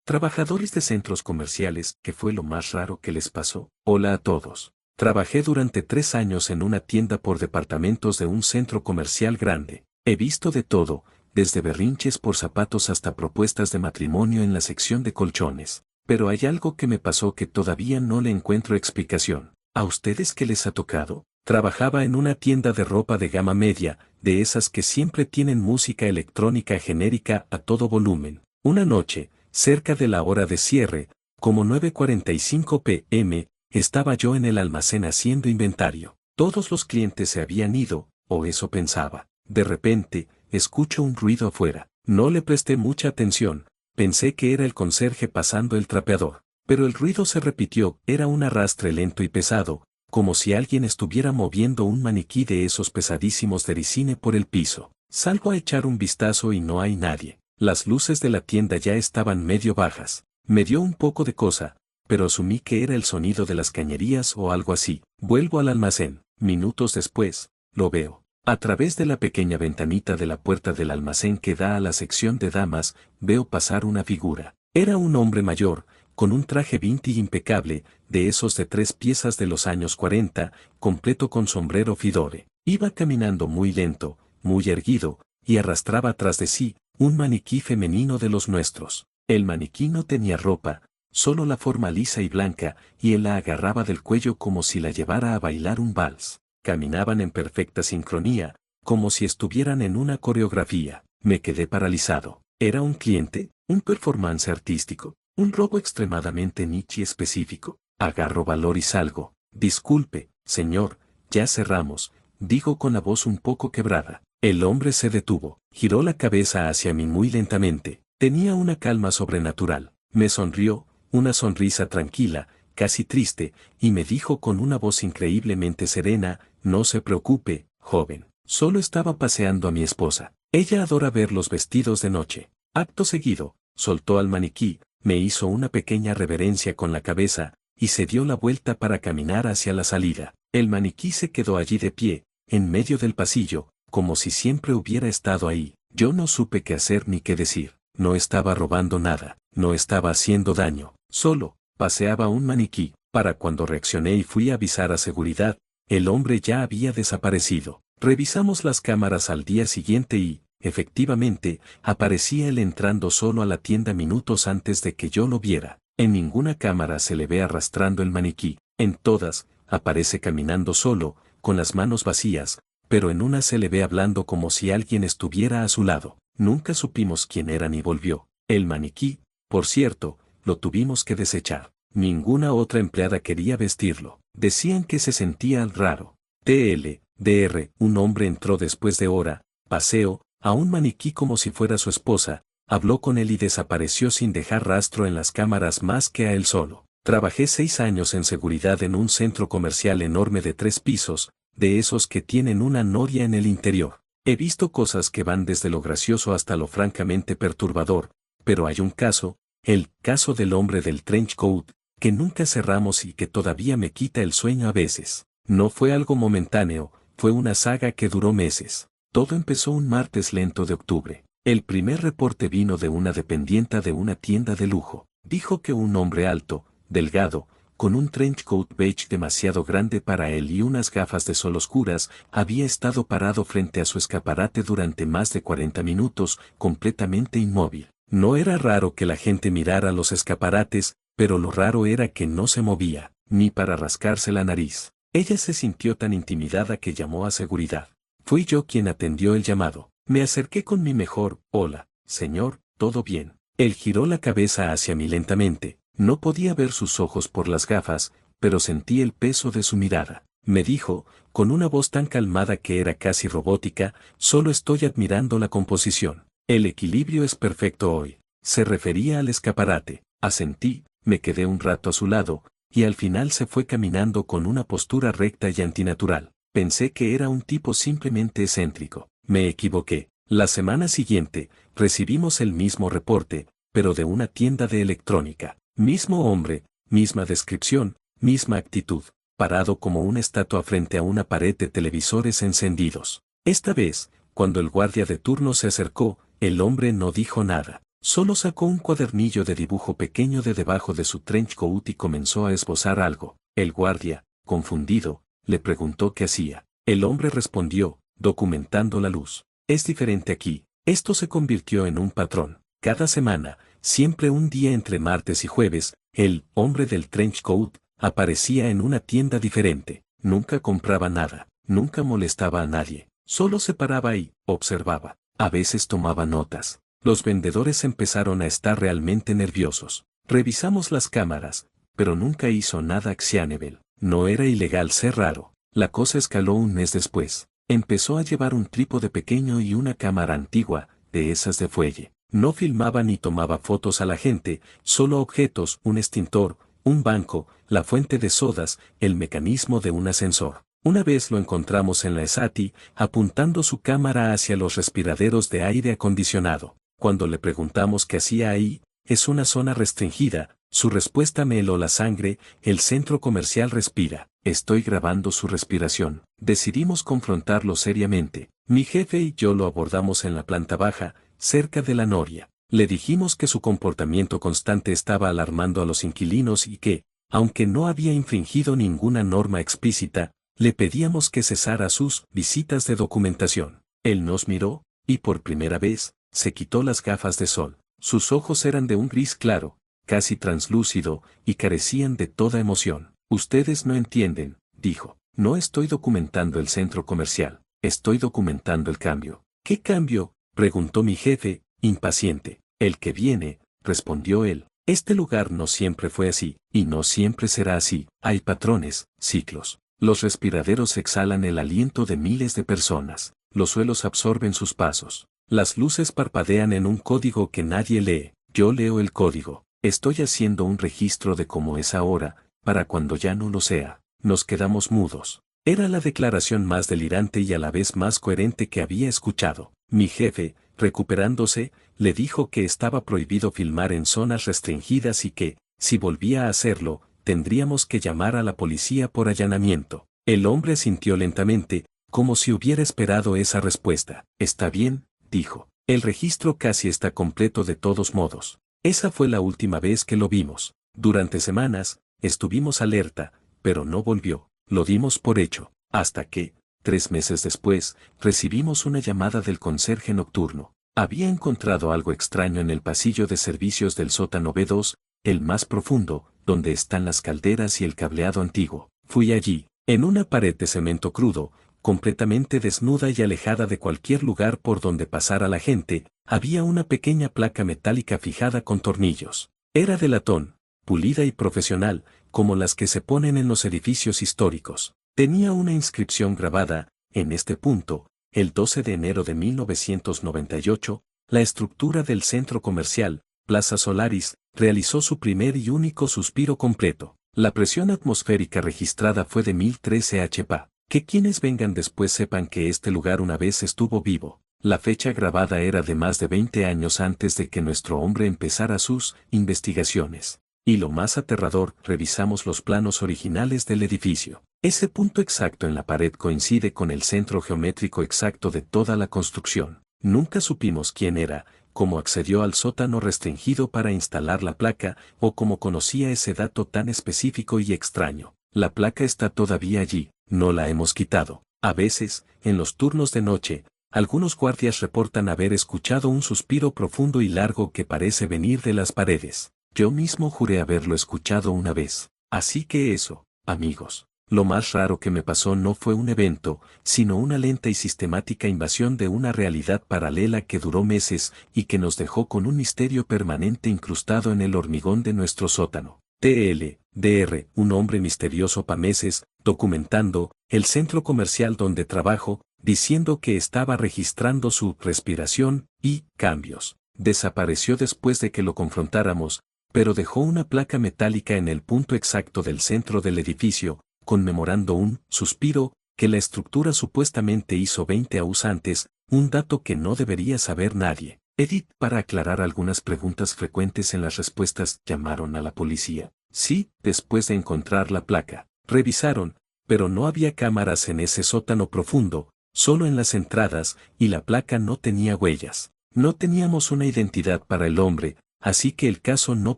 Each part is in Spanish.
Trabajadores de centros comerciales, ¿qué fue lo más raro que les pasó? Hola a todos. Trabajé durante 3 años en una tienda por departamentos de un centro comercial grande. He visto de todo, desde berrinches por zapatos hasta propuestas de matrimonio en la sección de colchones. Pero hay algo que me pasó que todavía no le encuentro explicación. ¿A ustedes qué les ha tocado? Trabajaba en una tienda de ropa de gama media, de esas que siempre tienen música electrónica genérica a todo volumen. Una noche, cerca de la hora de cierre, como 9:45 p.m., estaba yo en el almacén haciendo inventario. Todos los clientes se habían ido, o eso pensaba. De repente, escucho un ruido afuera. No le presté mucha atención, pensé que era el conserje pasando el trapeador. Pero el ruido se repitió, era un arrastre lento y pesado, como si alguien estuviera moviendo un maniquí de esos pesadísimos de resina por el piso. Salgo a echar un vistazo y no hay nadie. Las luces de la tienda ya estaban medio bajas. Me dio un poco de cosa, pero asumí que era el sonido de las cañerías o algo así. Vuelvo al almacén. Minutos después, lo veo. A través de la pequeña ventanita de la puerta del almacén que da a la sección de damas, veo pasar una figura. Era un hombre mayor, con un traje vintage impecable, de esos de 3 piezas de los años 40, completo con sombrero Fidore. Iba caminando muy lento, muy erguido, y arrastraba tras de sí un maniquí femenino de los nuestros. El maniquí no tenía ropa, solo la forma lisa y blanca, y él la agarraba del cuello como si la llevara a bailar un vals. Caminaban en perfecta sincronía, como si estuvieran en una coreografía. Me quedé paralizado. ¿Era un cliente? ¿Un performance artístico? ¿Un robo extremadamente niche y específico? Agarro valor y salgo. Disculpe, señor, ya cerramos, digo con la voz un poco quebrada. El hombre se detuvo, giró la cabeza hacia mí muy lentamente. Tenía una calma sobrenatural. Me sonrió, una sonrisa tranquila, casi triste, y me dijo con una voz increíblemente serena: no se preocupe, joven, solo estaba paseando a mi esposa. Ella adora ver los vestidos de noche. Acto seguido, soltó al maniquí, me hizo una pequeña reverencia con la cabeza, y se dio la vuelta para caminar hacia la salida. El maniquí se quedó allí de pie, en medio del pasillo, como si siempre hubiera estado ahí. Yo no supe qué hacer ni qué decir. No estaba robando nada, no estaba haciendo daño, solo paseaba un maniquí. Para cuando reaccioné y fui a avisar a seguridad, el hombre ya había desaparecido. Revisamos las cámaras al día siguiente y, efectivamente, aparecía él entrando solo a la tienda minutos antes de que yo lo viera. En ninguna cámara se le ve arrastrando el maniquí, en todas, aparece caminando solo, con las manos vacías, pero en una se le ve hablando como si alguien estuviera a su lado. Nunca supimos quién era ni volvió. El maniquí, por cierto, lo tuvimos que desechar. Ninguna otra empleada quería vestirlo. Decían que se sentía raro. Dr. Un hombre entró después de hora, paseo, a un maniquí como si fuera su esposa, habló con él y desapareció sin dejar rastro en las cámaras más que a él solo. Trabajé 6 años en seguridad en un centro comercial enorme de 3 pisos, de esos que tienen una noria en el interior. He visto cosas que van desde lo gracioso hasta lo francamente perturbador, pero hay un caso, el caso del hombre del trench coat, que nunca cerramos y que todavía me quita el sueño a veces. No fue algo momentáneo, fue una saga que duró meses. Todo empezó un martes lento de octubre. El primer reporte vino de una dependienta de una tienda de lujo. Dijo que un hombre alto, delgado, con un trench coat beige demasiado grande para él y unas gafas de sol oscuras, había estado parado frente a su escaparate durante más de 40 minutos, completamente inmóvil. No era raro que la gente mirara los escaparates, pero lo raro era que no se movía, ni para rascarse la nariz. Ella se sintió tan intimidada que llamó a seguridad. Fui yo quien atendió el llamado. Me acerqué con mi mejor: hola, señor, ¿todo bien? Él giró la cabeza hacia mí lentamente. No podía ver sus ojos por las gafas, pero sentí el peso de su mirada. Me dijo, con una voz tan calmada que era casi robótica: solo estoy admirando la composición. El equilibrio es perfecto hoy. Se refería al escaparate. Asentí, me quedé un rato a su lado, y al final se fue caminando con una postura recta y antinatural. Pensé que era un tipo simplemente excéntrico. Me equivoqué. La semana siguiente, recibimos el mismo reporte, pero de una tienda de electrónica. Mismo hombre, misma descripción, misma actitud, parado como una estatua frente a una pared de televisores encendidos. Esta vez, cuando el guardia de turno se acercó, el hombre no dijo nada. Solo sacó un cuadernillo de dibujo pequeño de debajo de su trench coat y comenzó a esbozar algo. El guardia, confundido, le preguntó qué hacía. El hombre respondió, documentando la luz. Es diferente aquí. Esto se convirtió en un patrón. Cada semana, siempre un día entre martes y jueves, el hombre del trench coat aparecía en una tienda diferente. Nunca compraba nada, nunca molestaba a nadie. Solo se paraba y observaba. A veces tomaba notas. Los vendedores empezaron a estar realmente nerviosos. Revisamos las cámaras, pero nunca hizo nada actionable. No era ilegal ser raro. La cosa escaló un mes después. Empezó a llevar un trípode pequeño y una cámara antigua, de esas de fuelle. No filmaba ni tomaba fotos a la gente, solo objetos, un extintor, un banco, la fuente de sodas, el mecanismo de un ascensor. Una vez lo encontramos en la ESATI, apuntando su cámara hacia los respiraderos de aire acondicionado. Cuando le preguntamos qué hacía ahí, es una zona restringida, su respuesta me heló la sangre, el centro comercial respira. Estoy grabando su respiración. Decidimos confrontarlo seriamente. Mi jefe y yo lo abordamos en la planta baja, cerca de la noria. Le dijimos que su comportamiento constante estaba alarmando a los inquilinos y que, aunque no había infringido ninguna norma explícita, le pedíamos que cesara sus visitas de documentación. Él nos miró, y por primera vez, se quitó las gafas de sol. Sus ojos eran de un gris claro, casi translúcido, y carecían de toda emoción. Ustedes no entienden, dijo. No estoy documentando el centro comercial, estoy documentando el cambio. ¿Qué cambio?, preguntó mi jefe, impaciente. El que viene, respondió él. Este lugar no siempre fue así, y no siempre será así. Hay patrones, ciclos. Los respiraderos exhalan el aliento de miles de personas. Los suelos absorben sus pasos. Las luces parpadean en un código que nadie lee. Yo leo el código. Estoy haciendo un registro de cómo es ahora, para cuando ya no lo sea. Nos quedamos mudos. Era la declaración más delirante y a la vez más coherente que había escuchado. Mi jefe, recuperándose, le dijo que estaba prohibido filmar en zonas restringidas y que, si volvía a hacerlo, tendríamos que llamar a la policía por allanamiento. El hombre asintió lentamente, como si hubiera esperado esa respuesta. Está bien, dijo. El registro casi está completo de todos modos. Esa fue la última vez que lo vimos. Durante semanas, estuvimos alerta, pero no volvió. Lo dimos por hecho, hasta que, 3 meses después, recibimos una llamada del conserje nocturno. Había encontrado algo extraño en el pasillo de servicios del sótano B2, el más profundo, donde están las calderas y el cableado antiguo. Fui allí, en una pared de cemento crudo, completamente desnuda y alejada de cualquier lugar por donde pasara la gente, había una pequeña placa metálica fijada con tornillos. Era de latón, pulida y profesional, como las que se ponen en los edificios históricos. Tenía una inscripción grabada, en este punto, el 12 de enero de 1998, la estructura del centro comercial, Plaza Solaris, realizó su primer y único suspiro completo. La presión atmosférica registrada fue de 1013 hPa. Que quienes vengan después sepan que este lugar una vez estuvo vivo. La fecha grabada era de más de 20 años antes de que nuestro hombre empezara sus investigaciones. Y lo más aterrador, revisamos los planos originales del edificio. Ese punto exacto en la pared coincide con el centro geométrico exacto de toda la construcción. Nunca supimos quién era, cómo accedió al sótano restringido para instalar la placa, o cómo conocía ese dato tan específico y extraño. La placa está todavía allí, no la hemos quitado. A veces, en los turnos de noche, algunos guardias reportan haber escuchado un suspiro profundo y largo que parece venir de las paredes. Yo mismo juré haberlo escuchado una vez. Así que eso, amigos. Lo más raro que me pasó no fue un evento, sino una lenta y sistemática invasión de una realidad paralela que duró meses y que nos dejó con un misterio permanente incrustado en el hormigón de nuestro sótano. Dr. Un hombre misterioso pa' meses, documentando el centro comercial donde trabajo, diciendo que estaba registrando su respiración y cambios. Desapareció después de que lo confrontáramos, pero dejó una placa metálica en el punto exacto del centro del edificio, conmemorando un suspiro que la estructura supuestamente hizo 20 años antes, un dato que no debería saber nadie. Edith, para aclarar algunas preguntas frecuentes en las respuestas, llamaron a la policía. Sí, después de encontrar la placa. Revisaron, pero no había cámaras en ese sótano profundo, solo en las entradas, y la placa no tenía huellas. No teníamos una identidad para el hombre, así que el caso no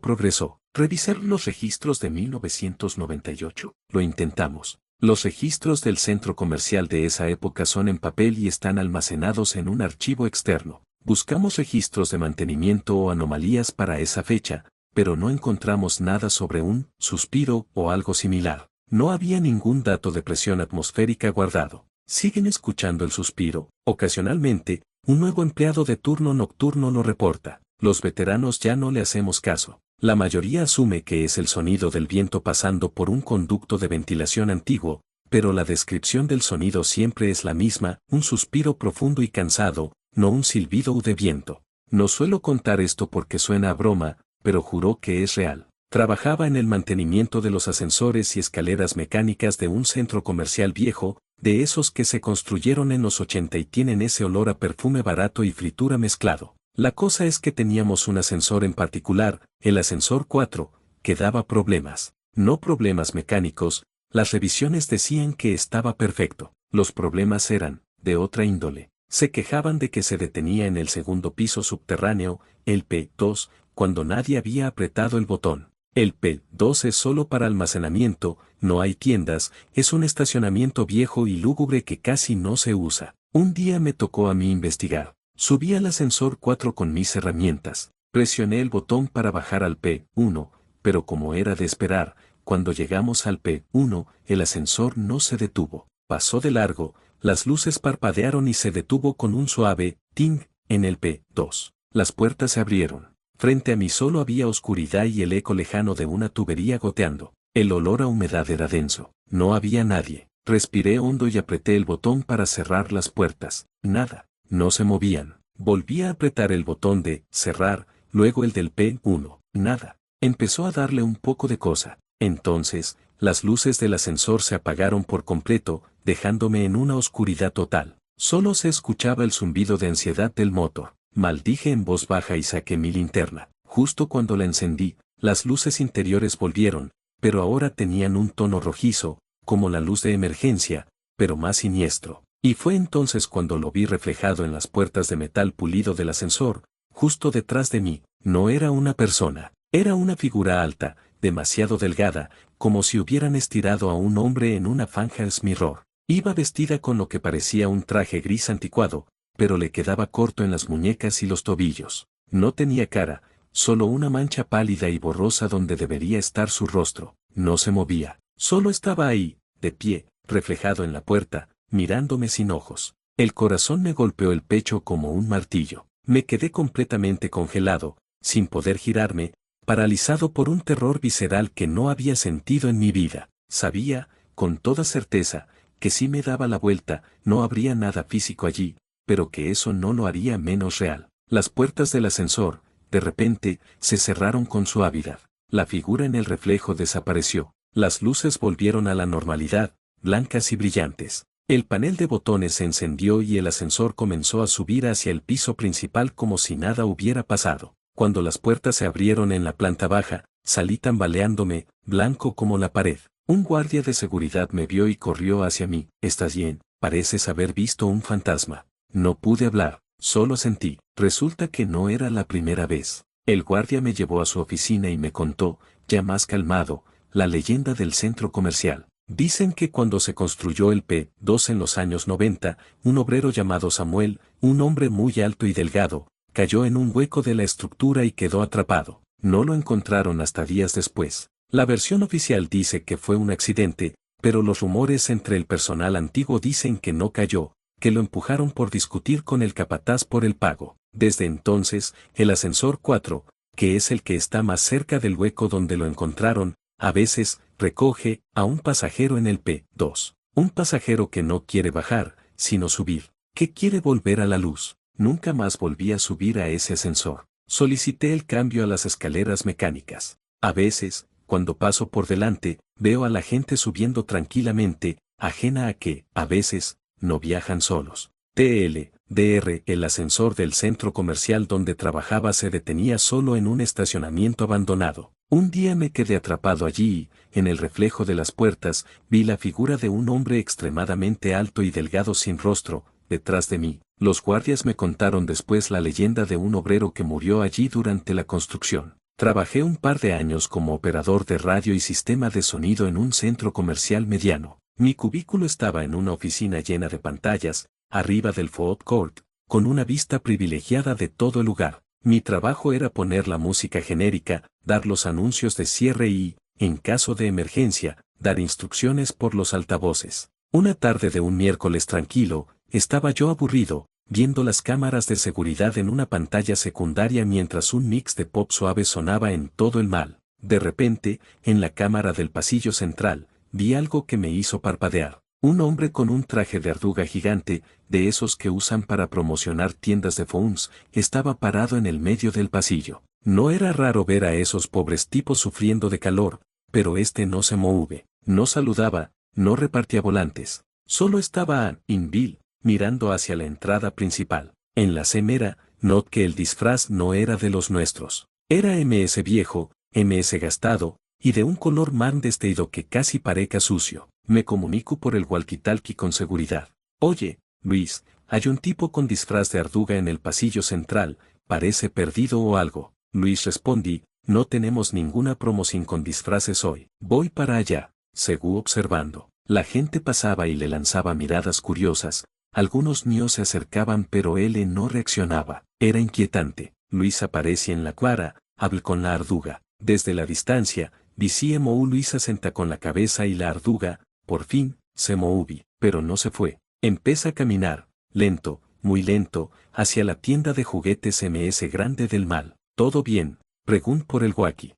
progresó. Revisar los registros de 1998. Lo intentamos. Los registros del centro comercial de esa época son en papel y están almacenados en un archivo externo. Buscamos registros de mantenimiento o anomalías para esa fecha, pero no encontramos nada sobre un suspiro o algo similar. No había ningún dato de presión atmosférica guardado. Siguen escuchando el suspiro. Ocasionalmente, un nuevo empleado de turno nocturno lo reporta. Los veteranos ya no le hacemos caso. La mayoría asume que es el sonido del viento pasando por un conducto de ventilación antiguo, pero la descripción del sonido siempre es la misma, un suspiro profundo y cansado, no un silbido de viento. No suelo contar esto porque suena a broma, pero juró que es real. Trabajaba en el mantenimiento de los ascensores y escaleras mecánicas de un centro comercial viejo, de esos que se construyeron en los 80 y tienen ese olor a perfume barato y fritura mezclado. La cosa es que teníamos un ascensor en particular, el ascensor 4, que daba problemas. No problemas mecánicos, las revisiones decían que estaba perfecto. Los problemas eran, de otra índole. Se quejaban de que se detenía en el segundo piso subterráneo, el P2, cuando nadie había apretado el botón. El P2 es solo para almacenamiento, no hay tiendas, es un estacionamiento viejo y lúgubre que casi no se usa. Un día me tocó a mí investigar. Subí al ascensor 4 con mis herramientas. Presioné el botón para bajar al P1, pero como era de esperar, cuando llegamos al P1, el ascensor no se detuvo. Pasó de largo, las luces parpadearon y se detuvo con un suave ting en el P2. Las puertas se abrieron. Frente a mí solo había oscuridad y el eco lejano de una tubería goteando. El olor a humedad era denso. No había nadie. Respiré hondo y apreté el botón para cerrar las puertas. Nada. No se movían. Volví a apretar el botón de cerrar, luego el del P1. Nada. Empezó a darle un poco de cosa. Entonces, las luces del ascensor se apagaron por completo, dejándome en una oscuridad total. Solo se escuchaba el zumbido de ansiedad del motor. Maldije en voz baja y saqué mi linterna. Justo cuando la encendí, las luces interiores volvieron, pero ahora tenían un tono rojizo, como la luz de emergencia, pero más siniestro. Y fue entonces cuando lo vi reflejado en las puertas de metal pulido del ascensor, justo detrás de mí. No era una persona, era una figura alta, demasiado delgada, como si hubieran estirado a un hombre en una Fanger's Mirror. Iba vestida con lo que parecía un traje gris anticuado, pero le quedaba corto en las muñecas y los tobillos. No tenía cara, solo una mancha pálida y borrosa donde debería estar su rostro. No se movía, solo estaba ahí, de pie, reflejado en la puerta, mirándome sin ojos. El corazón me golpeó el pecho como un martillo. Me quedé completamente congelado, sin poder girarme, paralizado por un terror visceral que no había sentido en mi vida. Sabía, con toda certeza, que si me daba la vuelta, no habría nada físico allí, pero que eso no lo haría menos real. Las puertas del ascensor, de repente, se cerraron con suavidad. La figura en el reflejo desapareció. Las luces volvieron a la normalidad, blancas y brillantes. El panel de botones se encendió y el ascensor comenzó a subir hacia el piso principal como si nada hubiera pasado. Cuando las puertas se abrieron en la planta baja, salí tambaleándome, blanco como la pared. Un guardia de seguridad me vio y corrió hacia mí. «¿Estás bien? Pareces haber visto un fantasma». No pude hablar, solo sentí. Resulta que no era la primera vez. El guardia me llevó a su oficina y me contó, ya más calmado, la leyenda del centro comercial. Dicen que cuando se construyó el P2 en los años 90, un obrero llamado Samuel, un hombre muy alto y delgado, cayó en un hueco de la estructura y quedó atrapado. No lo encontraron hasta días después. La versión oficial dice que fue un accidente, pero los rumores entre el personal antiguo dicen que no cayó, que lo empujaron por discutir con el capataz por el pago. Desde entonces, el ascensor 4, que es el que está más cerca del hueco donde lo encontraron, a veces, recoge a un pasajero en el P2. Un pasajero que no quiere bajar, sino subir, que quiere volver a la luz. Nunca más volví a subir a ese ascensor. Solicité el cambio a las escaleras mecánicas. A veces, cuando paso por delante, veo a la gente subiendo tranquilamente, ajena a que, a veces, no viajan solos. TLDR, el ascensor del centro comercial donde trabajaba se detenía solo en un estacionamiento abandonado. Un día me quedé atrapado allí y, en el reflejo de las puertas, vi la figura de un hombre extremadamente alto y delgado sin rostro, detrás de mí. Los guardias me contaron después la leyenda de un obrero que murió allí durante la construcción. Trabajé un par de años como operador de radio y sistema de sonido en un centro comercial mediano. Mi cubículo estaba en una oficina llena de pantallas, arriba del food court, con una vista privilegiada de todo el lugar. Mi trabajo era poner la música genérica, dar los anuncios de cierre y, en caso de emergencia, dar instrucciones por los altavoces. Una tarde de un miércoles tranquilo, estaba yo aburrido, viendo las cámaras de seguridad en una pantalla secundaria mientras un mix de pop suave sonaba en todo el mall. De repente, en la cámara del pasillo central, vi algo que me hizo parpadear. Un hombre con un traje de arduga gigante, de esos que usan para promocionar tiendas de phones, estaba parado en el medio del pasillo. No era raro ver a esos pobres tipos sufriendo de calor, pero este no se movía, no saludaba, no repartía volantes. Solo estaba inmóvil, mirando hacia la entrada principal. En la cemera, noté que el disfraz no era de los nuestros. Era MS viejo, MS gastado, y de un color man desteído que casi parezca sucio. Me comunico por el walkie-talkie con seguridad. Oye, Luis, hay un tipo con disfraz de arduga en el pasillo central, parece perdido o algo. Luis respondí, no tenemos ninguna promoción con disfraces hoy. Voy para allá. Seguí observando. La gente pasaba y le lanzaba miradas curiosas. Algunos niños se acercaban pero él no reaccionaba. Era inquietante. Luis aparecía en la cuadra, habló con la arduga. Desde la distancia, vi cómo Luisa senta con la cabeza y la arduga, por fin, se movió, pero no se fue. Empieza a caminar, lento, muy lento, hacia la tienda de juguetes MS grande del mall. ¿Todo bien? Preguntó por el walkie.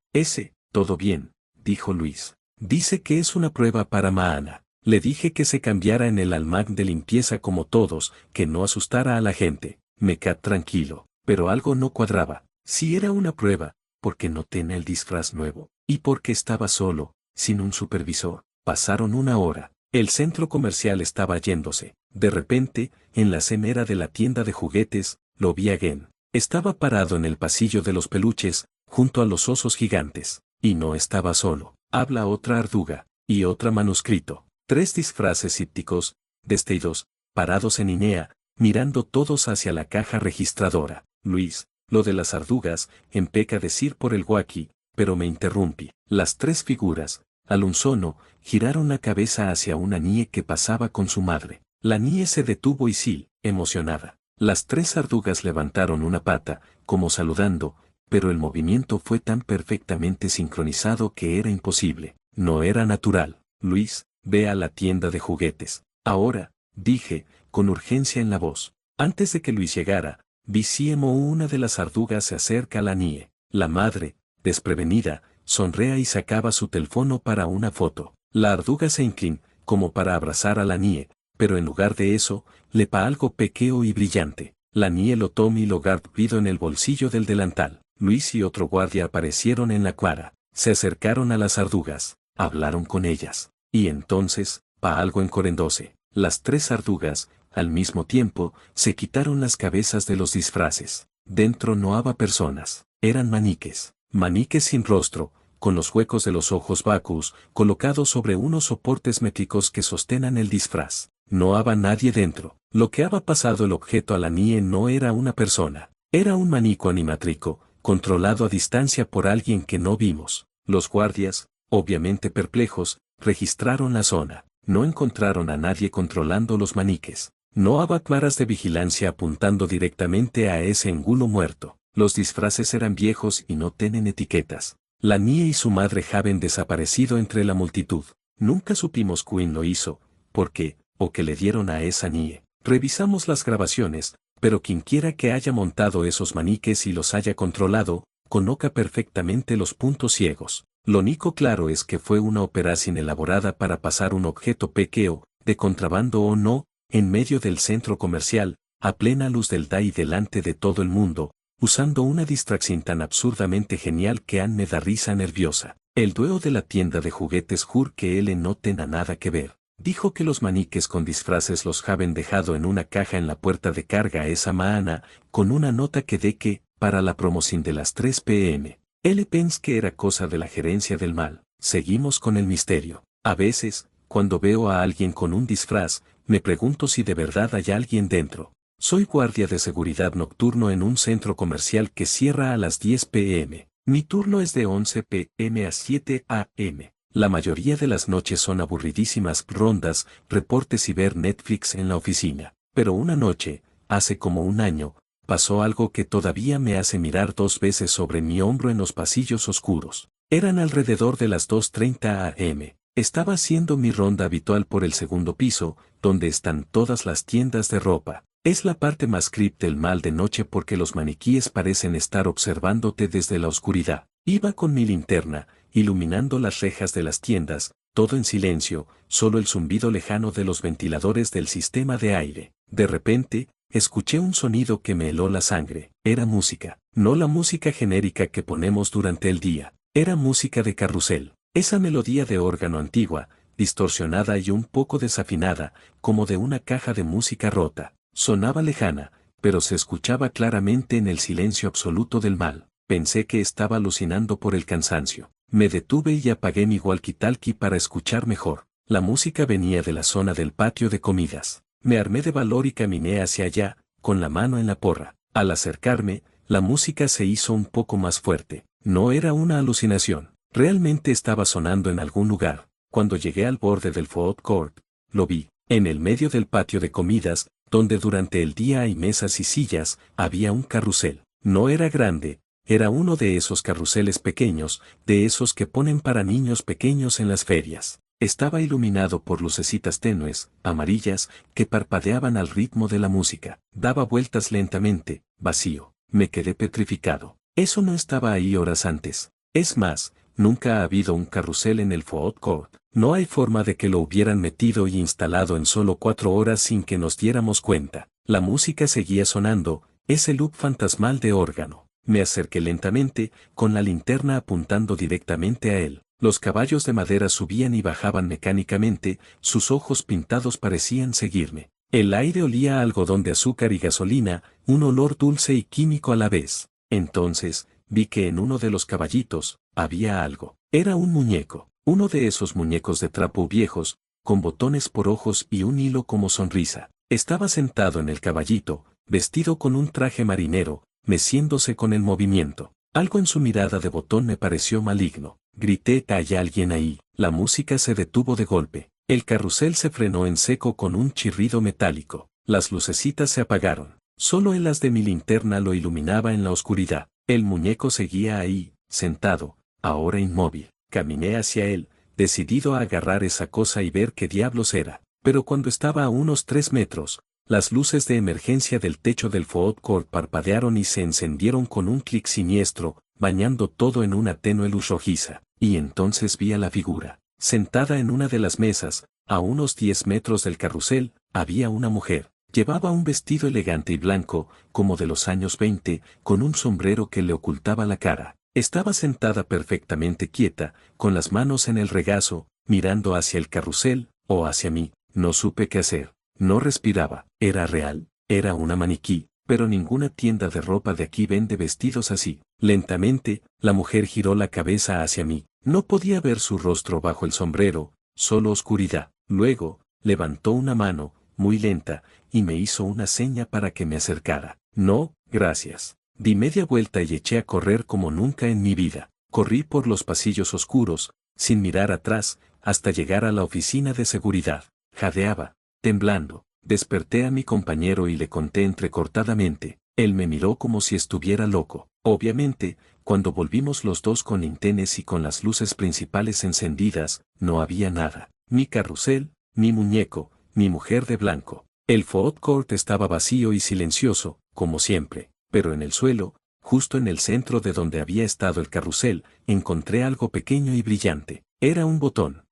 Todo bien, dijo Luis. Dice que es una prueba para Maana. Le dije que se cambiara en el almacén de limpieza como todos, que no asustara a la gente. Me quedé tranquilo, pero algo no cuadraba. Si era una prueba, ¿por qué no tenía el disfraz nuevo? ¿Y por qué estaba solo, sin un supervisor? Pasaron una hora. El centro comercial estaba yéndose. De repente, en la cemera de la tienda de juguetes, lo vi a Gen. Estaba parado en el pasillo de los peluches, junto a los osos gigantes. Y no estaba solo. Habla otra arduga, y otra manuscrito. 3 disfraces hípticos, desteídos, parados en línea, mirando todos hacia la caja registradora. Luis, lo de las ardugas, empeca decir por el walkie, pero me interrumpí. Las 3 figuras, al unísono, giraron la cabeza hacia una niña que pasaba con su madre. La niña se detuvo y sí, emocionada. Las 3 ardugas levantaron una pata, como saludando, pero el movimiento fue tan perfectamente sincronizado que era imposible. No era natural. Luis, ve a la tienda de juguetes. Ahora, dije, con urgencia en la voz. Antes de que Luis llegara, vi cómo una de las ardugas se acerca a la niña. La madre, desprevenida, sonrea y sacaba su teléfono para una foto. La arduga se inclinó, como para abrazar a la niña, pero en lugar de eso, le pa algo pequeño y brillante. La niña lo tomó y lo guardó en el bolsillo del delantal. Luis y otro guardia aparecieron en la cuadra. Se acercaron a las ardugas, hablaron con ellas. Y entonces, pa algo encorendóse. Las 3 ardugas, al mismo tiempo, se quitaron las cabezas de los disfraces. Dentro no había personas, eran maniques. Maniques sin rostro, con los huecos de los ojos vacuos, colocados sobre unos soportes métricos que sostenan el disfraz. No había nadie dentro. Lo que había pasado el objeto a la niña no era una persona. Era un manico animatrico, controlado a distancia por alguien que no vimos. Los guardias, obviamente perplejos, registraron la zona. No encontraron a nadie controlando los maniques. No había claras de vigilancia apuntando directamente a ese engulo muerto. Los disfraces eran viejos y no tienen etiquetas. La niña y su madre habían desaparecido entre la multitud. Nunca supimos quién lo hizo, por qué, o qué le dieron a esa niña. Revisamos las grabaciones, pero quienquiera que haya montado esos maniques y los haya controlado, conozca perfectamente los puntos ciegos. Lo único claro es que fue una operación elaborada para pasar un objeto pequeño, de contrabando o no, en medio del centro comercial, a plena luz del día y delante de todo el mundo, usando una distracción tan absurdamente genial que me da risa nerviosa. El dueño de la tienda de juguetes jur que él no tenga nada que ver. Dijo que los maniques con disfraces los habían dejado en una caja en la puerta de carga esa mañana, con una nota que de que, para la promoción de las 3 p.m. Él pensó que era cosa de la gerencia del mall. Seguimos con el misterio. A veces, cuando veo a alguien con un disfraz, me pregunto si de verdad hay alguien dentro. Soy guardia de seguridad nocturno en un centro comercial que cierra a las 10 p.m. Mi turno es de 11 p.m. a 7 a.m. La mayoría de las noches son aburridísimas rondas, reportes y ver Netflix en la oficina. Pero una noche, hace como un año, pasó algo que todavía me hace mirar 2 veces sobre mi hombro en los pasillos oscuros. Eran alrededor de las 2:30 a.m. Estaba haciendo mi ronda habitual por el segundo piso, donde están todas las tiendas de ropa. Es la parte más creep del mal de noche porque los maniquíes parecen estar observándote desde la oscuridad. Iba con mi linterna, iluminando las rejas de las tiendas, todo en silencio, solo el zumbido lejano de los ventiladores del sistema de aire. De repente, escuché un sonido que me heló la sangre. Era música. No la música genérica que ponemos durante el día. Era música de carrusel. Esa melodía de órgano antigua, distorsionada y un poco desafinada, como de una caja de música rota. Sonaba lejana, pero se escuchaba claramente en el silencio absoluto del mal. Pensé que estaba alucinando por el cansancio. Me detuve y apagué mi walkie-talkie para escuchar mejor. La música venía de la zona del patio de comidas. Me armé de valor y caminé hacia allá, con la mano en la porra. Al acercarme, la música se hizo un poco más fuerte. No era una alucinación. Realmente estaba sonando en algún lugar. Cuando llegué al borde del food court, lo vi. En el medio del patio de comidas, donde durante el día hay mesas y sillas, había un carrusel. No era grande, era uno de esos carruseles pequeños, de esos que ponen para niños pequeños en las ferias. Estaba iluminado por lucecitas tenues, amarillas, que parpadeaban al ritmo de la música. Daba vueltas lentamente, vacío. Me quedé petrificado. Eso no estaba ahí horas antes. Es más, nunca ha habido un carrusel en el food court. No hay forma de que lo hubieran metido y instalado en solo 4 horas sin que nos diéramos cuenta. La música seguía sonando, ese loop fantasmal de órgano. Me acerqué lentamente, con la linterna apuntando directamente a él. Los caballos de madera subían y bajaban mecánicamente, sus ojos pintados parecían seguirme. El aire olía a algodón de azúcar y gasolina, un olor dulce y químico a la vez. Entonces, vi que en uno de los caballitos, había algo. Era un muñeco. Uno de esos muñecos de trapo viejos, con botones por ojos y un hilo como sonrisa. Estaba sentado en el caballito, vestido con un traje marinero, meciéndose con el movimiento. Algo en su mirada de botón me pareció maligno. Grité: «¿Hay alguien ahí?». La música se detuvo de golpe. El carrusel se frenó en seco con un chirrido metálico. Las lucecitas se apagaron. Solo el haz de mi linterna lo iluminaba en la oscuridad. El muñeco seguía ahí, sentado, ahora inmóvil. Caminé hacia él, decidido a agarrar esa cosa y ver qué diablos era. Pero cuando estaba a unos 3 metros, las luces de emergencia del techo del food court parpadearon y se encendieron con un clic siniestro, bañando todo en una tenue luz rojiza. Y entonces vi a la figura. Sentada en una de las mesas, a unos 10 metros del carrusel, había una mujer. Llevaba un vestido elegante y blanco, como de los años 20, con un sombrero que le ocultaba la cara. Estaba sentada perfectamente quieta, con las manos en el regazo, mirando hacia el carrusel, o hacia mí. No supe qué hacer. No respiraba. ¿Era real? Era una maniquí, pero ninguna tienda de ropa de aquí vende vestidos así. Lentamente, la mujer giró la cabeza hacia mí. No podía ver su rostro bajo el sombrero, solo oscuridad. Luego, levantó una mano, muy lenta, y me hizo una seña para que me acercara. No, gracias. Di media vuelta y eché a correr como nunca en mi vida. Corrí por los pasillos oscuros, sin mirar atrás, hasta llegar a la oficina de seguridad. Jadeaba, temblando. Desperté a mi compañero y le conté entrecortadamente. Él me miró como si estuviera loco. Obviamente, cuando volvimos los dos con linternas y con las luces principales encendidas, no había nada. Ni carrusel, ni muñeco, ni mujer de blanco. El food court estaba vacío y silencioso, como siempre. Pero en el suelo, justo en el centro de donde había estado el carrusel, encontré algo pequeño y brillante. Era un botón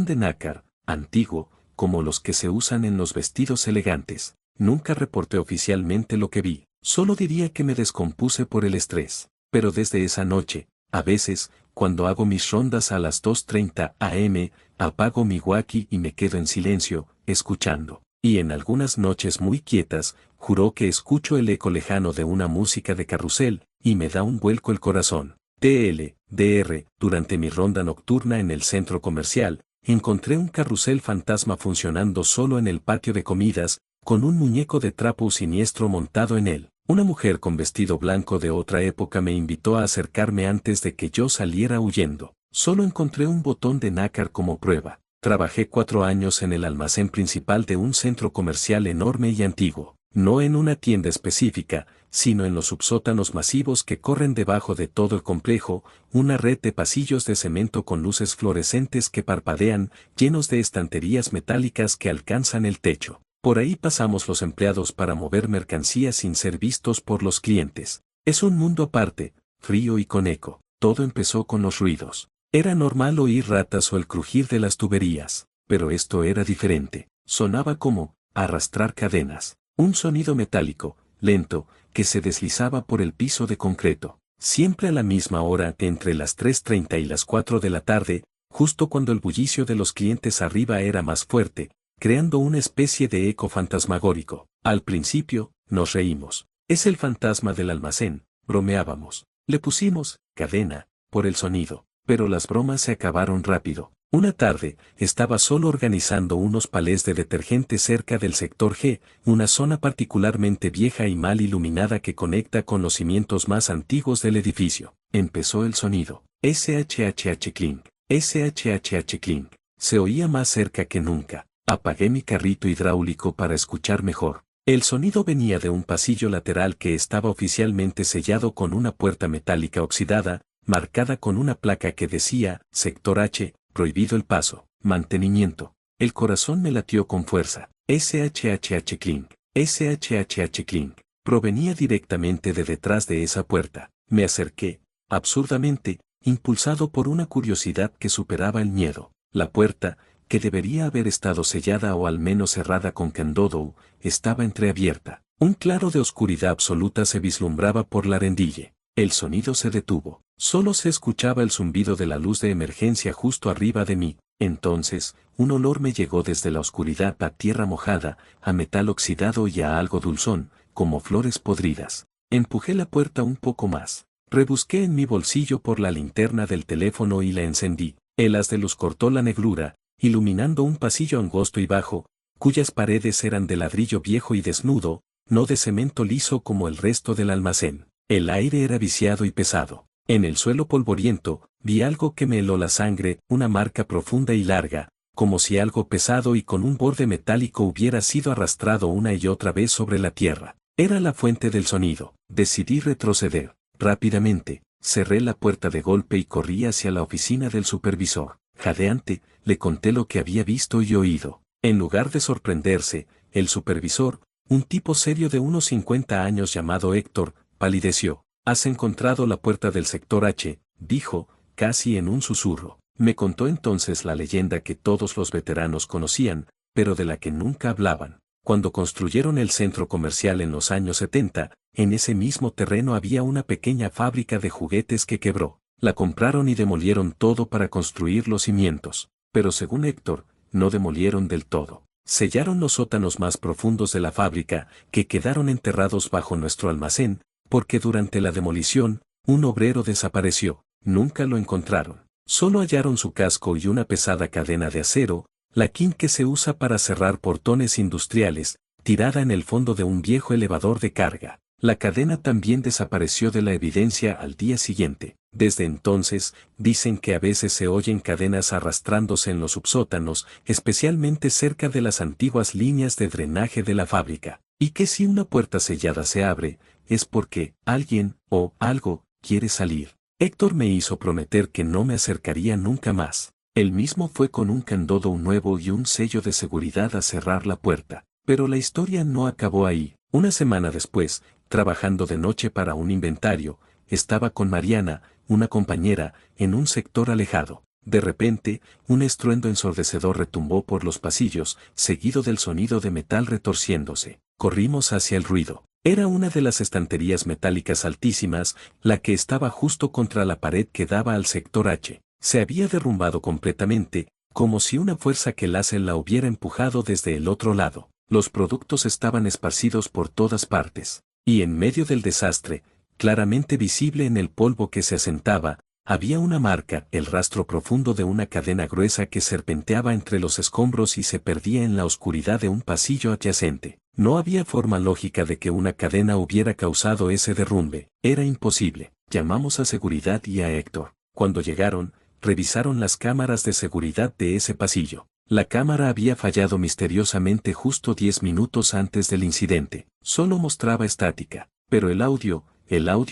de nácar, antiguo, como los que se usan en los vestidos elegantes. Nunca reporté oficialmente lo que vi, solo diría que me descompuse por el estrés. Pero desde esa noche, a veces, cuando hago mis rondas a las 2:30 a.m., apago mi walkie y me quedo en silencio, escuchando. Y en algunas noches muy quietas, juró que escucho el eco lejano de una música de carrusel, y me da un vuelco el corazón. Dr. Durante mi ronda nocturna en el centro comercial, encontré un carrusel fantasma funcionando solo en el patio de comidas, con un muñeco de trapo siniestro montado en él. Una mujer con vestido blanco de otra época me invitó a acercarme antes de que yo saliera huyendo. Solo encontré un botón de nácar como prueba. Trabajé 4 años en el almacén principal de un centro comercial enorme y antiguo, no en una tienda específica, sino en los subsótanos masivos que corren debajo de todo el complejo, una red de pasillos de cemento con luces fluorescentes que parpadean, llenos de estanterías metálicas que alcanzan el techo. Por ahí pasamos los empleados para mover mercancías sin ser vistos por los clientes. Es un mundo aparte, frío y con eco. Todo empezó con los ruidos. Era normal oír ratas o el crujir de las tuberías, pero esto era diferente. Sonaba como arrastrar cadenas. Un sonido metálico, lento, que se deslizaba por el piso de concreto. Siempre a la misma hora, entre las 3:30 y las 4 de la tarde, justo cuando el bullicio de los clientes arriba era más fuerte, creando una especie de eco fantasmagórico. Al principio, nos reímos. Es el fantasma del almacén, bromeábamos. Le pusimos cadena por el sonido, pero las bromas se acabaron rápido. Una tarde, estaba solo organizando unos palés de detergente cerca del sector G, una zona particularmente vieja y mal iluminada que conecta con los cimientos más antiguos del edificio. Empezó el sonido. SHHH clink, SHHH clink. Se oía más cerca que nunca. Apagué mi carrito hidráulico para escuchar mejor. El sonido venía de un pasillo lateral que estaba oficialmente sellado con una puerta metálica oxidada, marcada con una placa que decía, Sector H, prohibido el paso, mantenimiento. El corazón me latió con fuerza. SHHH clink, SHHH clink. Provenía directamente de detrás de esa puerta. Me acerqué, absurdamente, impulsado por una curiosidad que superaba el miedo. La puerta, que debería haber estado sellada o al menos cerrada con candado, estaba entreabierta. Un claro de oscuridad absoluta se vislumbraba por la rendille. El sonido se detuvo. Solo se escuchaba el zumbido de la luz de emergencia justo arriba de mí. Entonces, un olor me llegó desde la oscuridad a tierra mojada, a metal oxidado y a algo dulzón, como flores podridas. Empujé la puerta un poco más. Rebusqué en mi bolsillo por la linterna del teléfono y la encendí. El haz de luz cortó la negrura, iluminando un pasillo angosto y bajo, cuyas paredes eran de ladrillo viejo y desnudo, no de cemento liso como el resto del almacén. El aire era viciado y pesado. En el suelo polvoriento, vi algo que me heló la sangre, una marca profunda y larga, como si algo pesado y con un borde metálico hubiera sido arrastrado una y otra vez sobre la tierra. Era la fuente del sonido. Decidí retroceder. Rápidamente, cerré la puerta de golpe y corrí hacia la oficina del supervisor. Jadeante, le conté lo que había visto y oído. En lugar de sorprenderse, el supervisor, un tipo serio de unos 50 años llamado Héctor, palideció. «Has encontrado la puerta del sector H», dijo, casi en un susurro. Me contó entonces la leyenda que todos los veteranos conocían, pero de la que nunca hablaban. Cuando construyeron el centro comercial en los años 70, en ese mismo terreno había una pequeña fábrica de juguetes que quebró. La compraron y demolieron todo para construir los cimientos. Pero según Héctor, no demolieron del todo. Sellaron los sótanos más profundos de la fábrica, que quedaron enterrados bajo nuestro almacén, porque durante la demolición, un obrero desapareció. Nunca lo encontraron. Solo hallaron su casco y una pesada cadena de acero, la quin que se usa para cerrar portones industriales, tirada en el fondo de un viejo elevador de carga. La cadena también desapareció de la evidencia al día siguiente. Desde entonces, dicen que a veces se oyen cadenas arrastrándose en los subsótanos, especialmente cerca de las antiguas líneas de drenaje de la fábrica, y que si una puerta sellada se abre, es porque alguien, o algo, quiere salir. Héctor me hizo prometer que no me acercaría nunca más. Él mismo fue con un candado nuevo y un sello de seguridad a cerrar la puerta. Pero la historia no acabó ahí. Una semana después, trabajando de noche para un inventario, estaba con Mariana, una compañera, en un sector alejado. De repente, un estruendo ensordecedor retumbó por los pasillos, seguido del sonido de metal retorciéndose. Corrimos hacia el ruido. Era una de las estanterías metálicas altísimas, la que estaba justo contra la pared que daba al sector H. Se había derrumbado completamente, como si una fuerza que la hubiera empujado desde el otro lado. Los productos estaban esparcidos por todas partes. Y en medio del desastre, claramente visible en el polvo que se asentaba, había una marca, el rastro profundo de una cadena gruesa que serpenteaba entre los escombros y se perdía en la oscuridad de un pasillo adyacente. No había forma lógica de que una cadena hubiera causado ese derrumbe. Era imposible. Llamamos a seguridad y a Héctor. Cuando llegaron, revisaron las cámaras de seguridad de ese pasillo. La cámara había fallado misteriosamente justo 10 minutos antes del incidente. Solo mostraba estática, pero el audio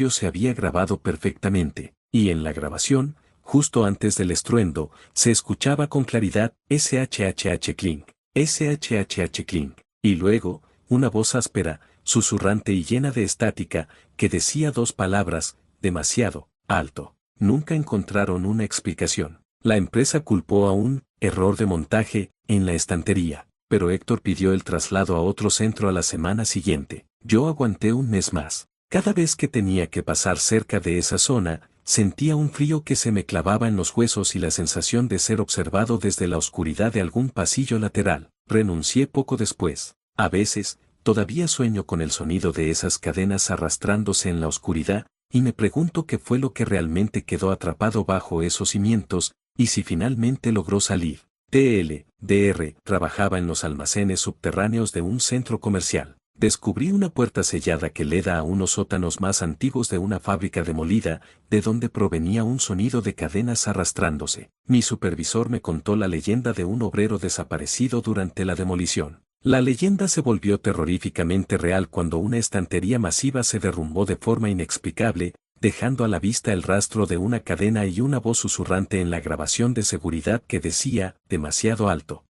se había grabado perfectamente, y en la grabación, justo antes del estruendo, se escuchaba con claridad SHHH clink, SHHH clink, y luego, una voz áspera, susurrante y llena de estática, que decía dos palabras, demasiado alto. Nunca encontraron una explicación. La empresa culpó a un error de montaje en la estantería, pero Héctor pidió el traslado a otro centro a la semana siguiente. Yo aguanté un mes más. Cada vez que tenía que pasar cerca de esa zona, sentía un frío que se me clavaba en los huesos y la sensación de ser observado desde la oscuridad de algún pasillo lateral. Renuncié poco después. A veces, todavía sueño con el sonido de esas cadenas arrastrándose en la oscuridad, y me pregunto qué fue lo que realmente quedó atrapado bajo esos cimientos, y si finalmente logró salir. Dr. trabajaba en los almacenes subterráneos de un centro comercial. Descubrí una puerta sellada que le da a unos sótanos más antiguos de una fábrica demolida, de donde provenía un sonido de cadenas arrastrándose. Mi supervisor me contó la leyenda de un obrero desaparecido durante la demolición. La leyenda se volvió terroríficamente real cuando una estantería masiva se derrumbó de forma inexplicable, dejando a la vista el rastro de una cadena y una voz susurrante en la grabación de seguridad que decía, demasiado alto.